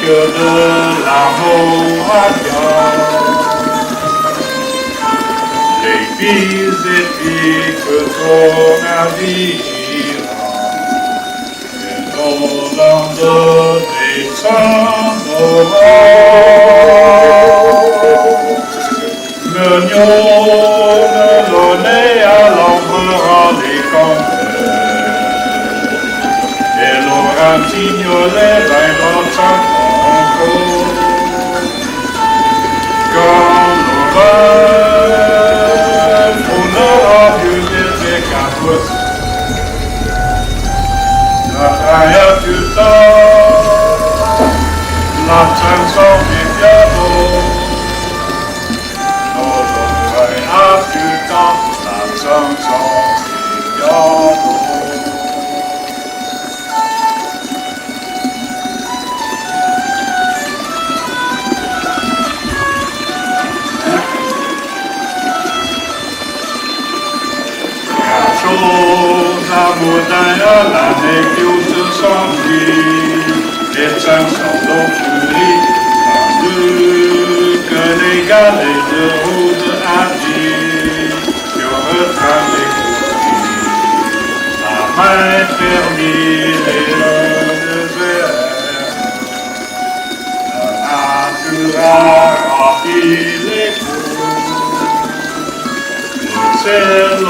que de l'amour à les fils et filles que ton navire et nos landes descendront. L'oignon donné à l'ombre des campeurs et l'aura signolé d'un grand encore. Quand l'orage on aura vu des capes la taille du temps la chanson des pianos du temps, la chanson des pianos. Chose à montagne, l'année qui se s'enfuit, et chansons d'eau furie, que les galets de route agissent sur le train des coursiers, la main fermée et le désert, la nature remplit les cours, le ciel